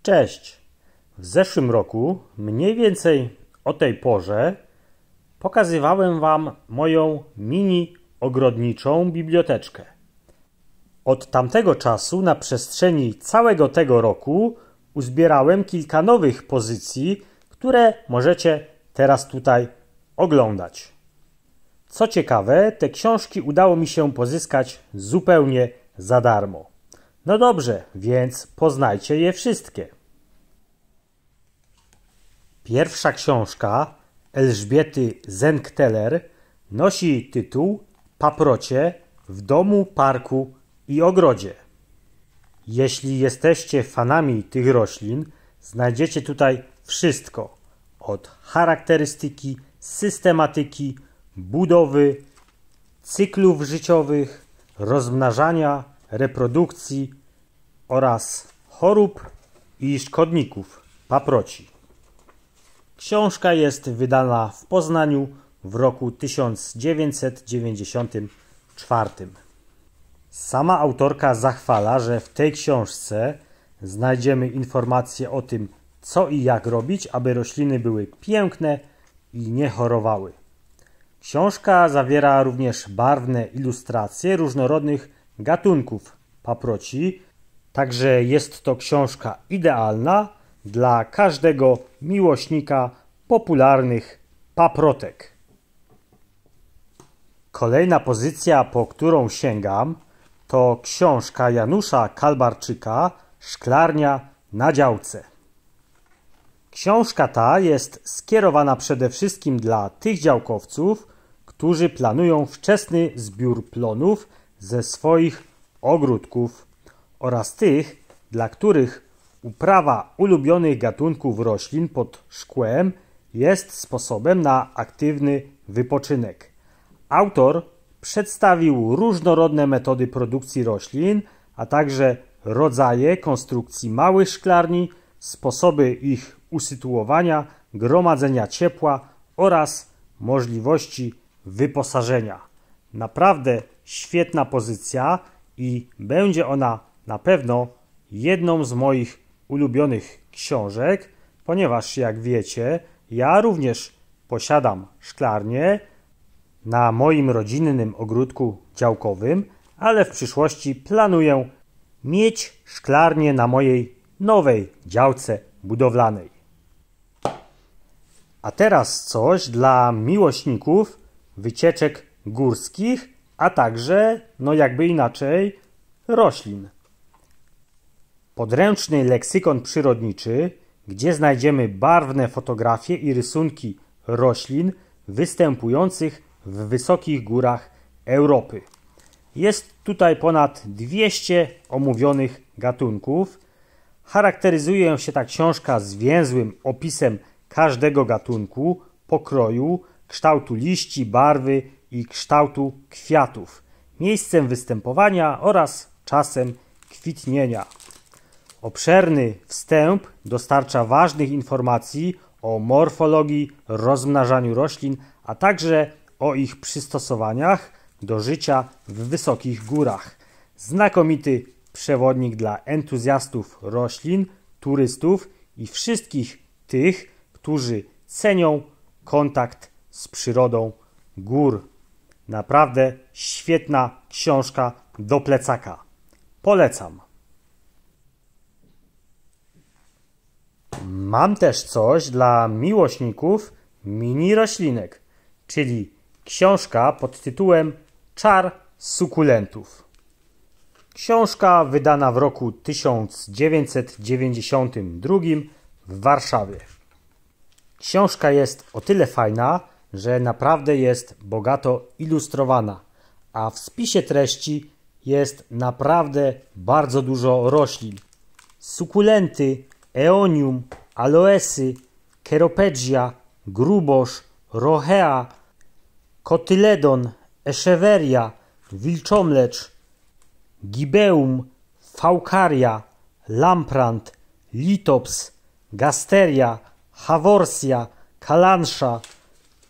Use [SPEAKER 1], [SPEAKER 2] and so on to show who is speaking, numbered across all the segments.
[SPEAKER 1] Cześć! W zeszłym roku, mniej więcej o tej porze, pokazywałem Wam moją mini ogrodniczą biblioteczkę. Od tamtego czasu na przestrzeni całego tego roku uzbierałem kilka nowych pozycji, które możecie teraz tutaj oglądać. Co ciekawe, te książki udało mi się pozyskać zupełnie za darmo. No dobrze, więc poznajcie je wszystkie. Pierwsza książka Elżbiety Zenchteler nosi tytuł Paprocie w domu, parku i ogrodzie. Jeśli jesteście fanami tych roślin, znajdziecie tutaj wszystko od charakterystyki, systematyki, budowy, cyklów życiowych, rozmnażania, reprodukcji oraz chorób i szkodników paproci. Książka jest wydana w Poznaniu w roku 1994. Sama autorka zachwala, że w tej książce znajdziemy informacje o tym, co i jak robić, aby rośliny były piękne i nie chorowały. Książka zawiera również barwne ilustracje różnorodnych gatunków paproci, także jest to książka idealna dla każdego miłośnika popularnych paprotek. Kolejna pozycja, po którą sięgam, to książka Janusza Kalbarczyka Szklarnia na działce. Książka ta jest skierowana przede wszystkim dla tych działkowców, którzy planują wczesny zbiór plonów ze swoich ogródków oraz tych, dla których uprawa ulubionych gatunków roślin pod szkłem jest sposobem na aktywny wypoczynek. Autor przedstawił różnorodne metody produkcji roślin, a także rodzaje konstrukcji małych szklarni, sposoby ich usytuowania, gromadzenia ciepła oraz możliwości wyposażenia. Naprawdę świetna pozycja i będzie ona na pewno jedną z moich ulubionych książek, ponieważ jak wiecie, ja również posiadam szklarnię na moim rodzinnym ogródku działkowym, ale w przyszłości planuję mieć szklarnię na mojej nowej działce budowlanej. A teraz coś dla miłośników wycieczek górskich, a także, no jakby inaczej, roślin. Podręczny leksykon przyrodniczy, gdzie znajdziemy barwne fotografie i rysunki roślin występujących w wysokich górach Europy. Jest tutaj ponad 200 omówionych gatunków. Charakteryzuje się ta książka zwięzłym opisem każdego gatunku, pokroju, kształtu liści, barwy i kształtu kwiatów, miejscem występowania oraz czasem kwitnienia. Obszerny wstęp dostarcza ważnych informacji o morfologii, rozmnażaniu roślin, a także o ich przystosowaniach do życia w wysokich górach. Znakomity przewodnik dla entuzjastów roślin, turystów i wszystkich tych, którzy cenią kontakt z przyrodą gór. Naprawdę świetna książka do plecaka. Polecam. Mam też coś dla miłośników mini roślinek, czyli książka pod tytułem Czar sukulentów. Książka wydana w roku 1992 w Warszawie. Książka jest o tyle fajna, że naprawdę jest bogato ilustrowana, a w spisie treści jest naprawdę bardzo dużo roślin. Sukulenty, eonium, aloesy, keropegia, grubosz, rochea, kotyledon, echeveria, wilczomlecz, gibeum, faucaria, lamprant, litops, gasteria, haworsia, kalansza.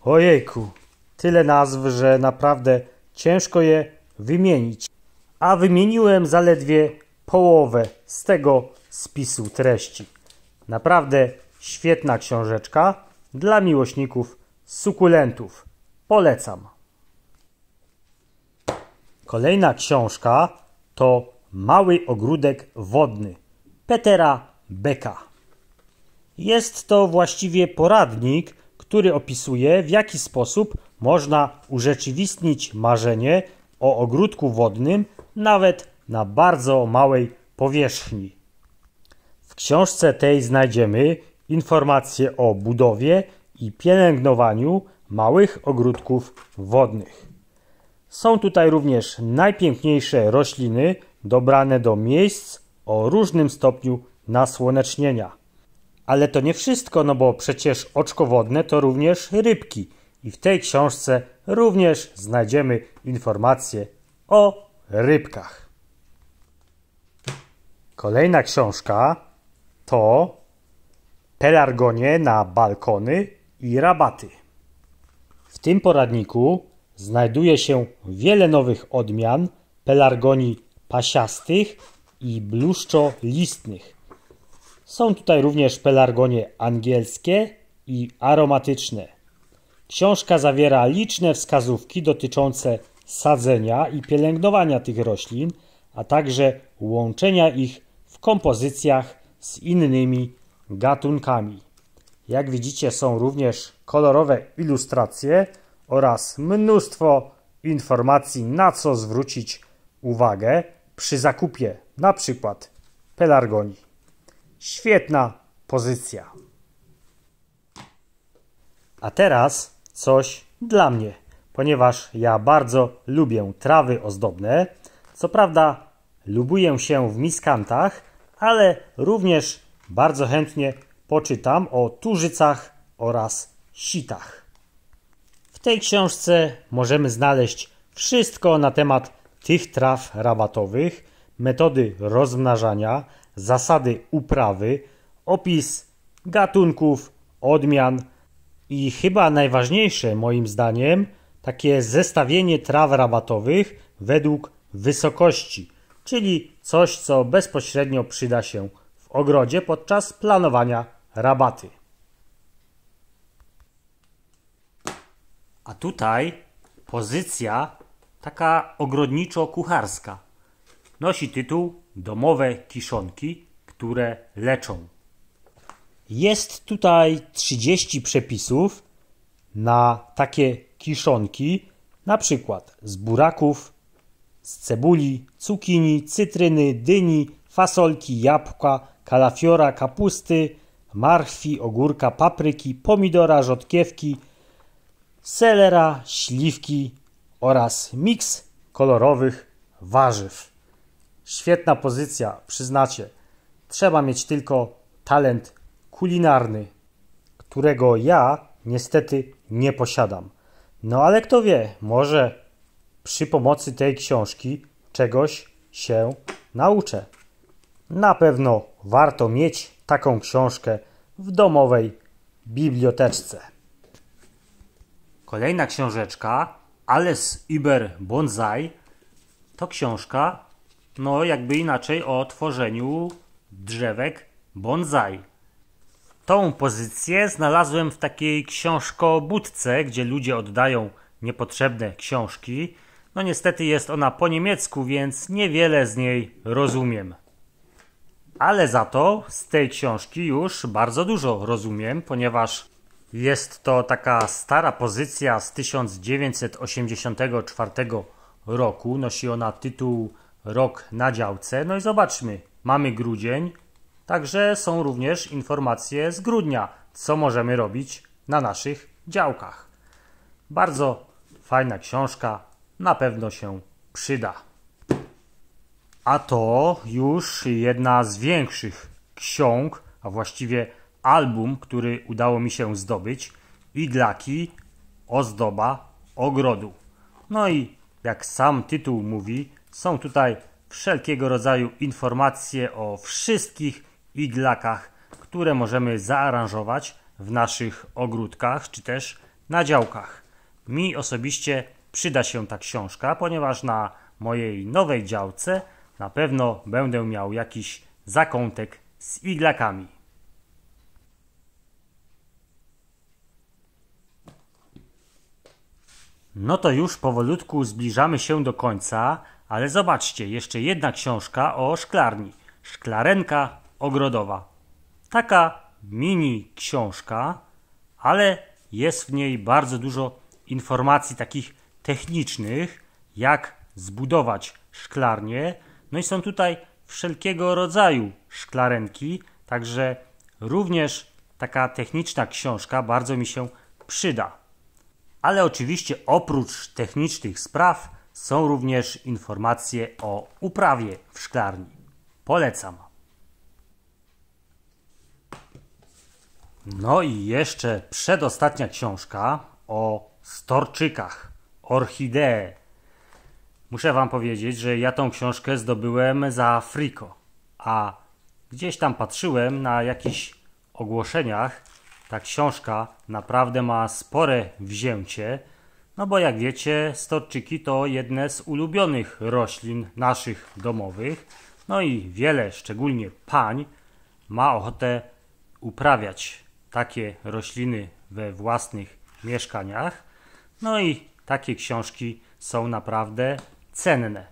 [SPEAKER 1] Ojejku, tyle nazw, że naprawdę ciężko je wymienić. A wymieniłem zaledwie połowę z tego spisu treści. Naprawdę świetna książeczka dla miłośników sukulentów. Polecam. Kolejna książka to Mały ogródek wodny Petera Becka. Jest to właściwie poradnik, który opisuje, w jaki sposób można urzeczywistnić marzenie o ogródku wodnym nawet na bardzo małej powierzchni. W książce tej znajdziemy informacje o budowie i pielęgnowaniu małych ogródków wodnych. Są tutaj również najpiękniejsze rośliny dobrane do miejsc o różnym stopniu nasłonecznienia. Ale to nie wszystko, no bo przecież oczko wodne to również rybki. I w tej książce również znajdziemy informacje o rybkach. Kolejna książka to Pelargonie na balkony i rabaty. W tym poradniku znajduje się wiele nowych odmian pelargonii pasiastych i bluszczolistnych. Są tutaj również pelargonie angielskie i aromatyczne. Książka zawiera liczne wskazówki dotyczące sadzenia i pielęgnowania tych roślin, a także łączenia ich w kompozycjach z innymi gatunkami. Jak widzicie, są również kolorowe ilustracje oraz mnóstwo informacji, na co zwrócić uwagę przy zakupie na przykład pelargonii. Świetna pozycja. A teraz coś dla mnie, ponieważ ja bardzo lubię trawy ozdobne. Co prawda lubuję się w miskantach, ale również bardzo chętnie poczytam o tużycach oraz sitach. W tej książce możemy znaleźć wszystko na temat tych traw rabatowych, metody rozmnażania, zasady uprawy, opis gatunków, odmian i chyba najważniejsze moim zdaniem takie zestawienie traw rabatowych według wysokości, czyli coś, co bezpośrednio przyda się w ogrodzie podczas planowania rabaty. A tutaj pozycja taka ogrodniczo-kucharska. Nosi tytuł Domowe kiszonki, które leczą. Jest tutaj 30 przepisów na takie kiszonki, na przykład z buraków, z cebuli, cukinii, cytryny, dyni, fasolki, jabłka, kalafiora, kapusty, marchwi, ogórka, papryki, pomidora, rzodkiewki, selera, śliwki oraz miks kolorowych warzyw. Świetna pozycja, przyznacie. Trzeba mieć tylko talent kulinarny, którego ja niestety nie posiadam. No ale kto wie, może przy pomocy tej książki czegoś się nauczę. Na pewno warto mieć taką książkę w domowej biblioteczce. Kolejna książeczka, Alles über Bonsai, to książka, no jakby inaczej, o tworzeniu drzewek bonsai. Tą pozycję znalazłem w takiej książkobudce, gdzie ludzie oddają niepotrzebne książki. No niestety jest ona po niemiecku, więc niewiele z niej rozumiem. Ale za to z tej książki już bardzo dużo rozumiem, ponieważ jest to taka stara pozycja z 1984 roku. Nosi ona tytuł Rok na działce. No i zobaczmy, mamy grudzień, także są również informacje z grudnia, co możemy robić na naszych działkach. Bardzo fajna książka, na pewno się przyda. A to już jedna z większych ksiąg, a właściwie album, który udało mi się zdobyć. Iglaki, ozdoba ogrodu. No i jak sam tytuł mówi, są tutaj wszelkiego rodzaju informacje o wszystkich iglakach, które możemy zaaranżować w naszych ogródkach czy też na działkach. Mi osobiście przyda się ta książka, ponieważ na mojej nowej działce na pewno będę miał jakiś zakątek z iglakami. No to już powolutku zbliżamy się do końca, ale zobaczcie, jeszcze jedna książka o szklarni. Szklarenka ogrodowa. Taka mini książka, ale jest w niej bardzo dużo informacji takich technicznych, jak zbudować szklarnię. No i są tutaj wszelkiego rodzaju szklarenki, także również taka techniczna książka bardzo mi się przyda. Ale oczywiście oprócz technicznych spraw są również informacje o uprawie w szklarni. Polecam. No i jeszcze przedostatnia książka o storczykach, orchidee. Muszę wam powiedzieć, że ja tą książkę zdobyłem za friko, a gdzieś tam patrzyłem na jakichś ogłoszeniach. Ta książka naprawdę ma spore wzięcie, no bo jak wiecie, storczyki to jedne z ulubionych roślin naszych domowych. No i wiele, szczególnie pań, ma ochotę uprawiać takie rośliny we własnych mieszkaniach. No i takie książki są naprawdę cenne.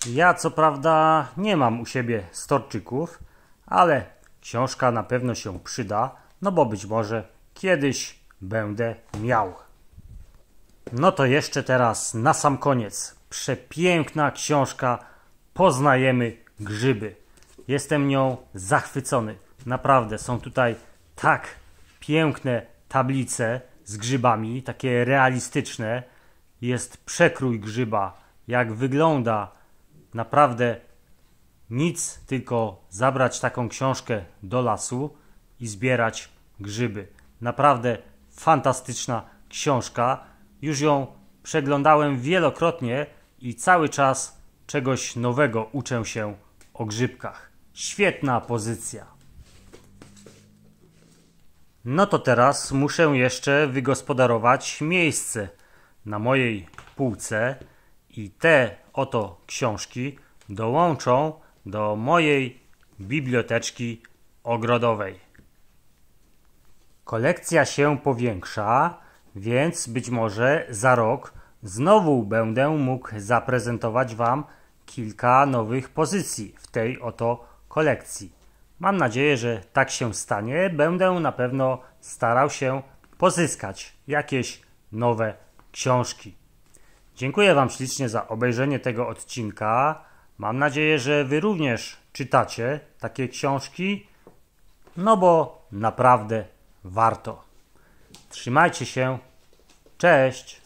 [SPEAKER 1] Ja co prawda nie mam u siebie storczyków, ale książka na pewno się przyda, no bo być może kiedyś będę miał. No to jeszcze teraz na sam koniec. Przepiękna książka Poznajemy grzyby. Jestem nią zachwycony. Naprawdę są tutaj tak piękne tablice z grzybami, takie realistyczne. Jest przekrój grzyba, jak wygląda. Naprawdę nic, tylko zabrać taką książkę do lasu i zbierać grzyby. Naprawdę fantastyczna książka. Już ją przeglądałem wielokrotnie i cały czas czegoś nowego uczę się o grzybkach. Świetna pozycja. No to teraz muszę jeszcze wygospodarować miejsce na mojej półce i te oto książki dołączą do mojej biblioteczki ogrodowej. Kolekcja się powiększa, więc być może za rok znowu będę mógł zaprezentować wam kilka nowych pozycji w tej oto kolekcji. Mam nadzieję, że tak się stanie. Będę na pewno starał się pozyskać jakieś nowe książki. Dziękuję wam ślicznie za obejrzenie tego odcinka. Mam nadzieję, że wy również czytacie takie książki, no bo naprawdę warto. Trzymajcie się. Cześć!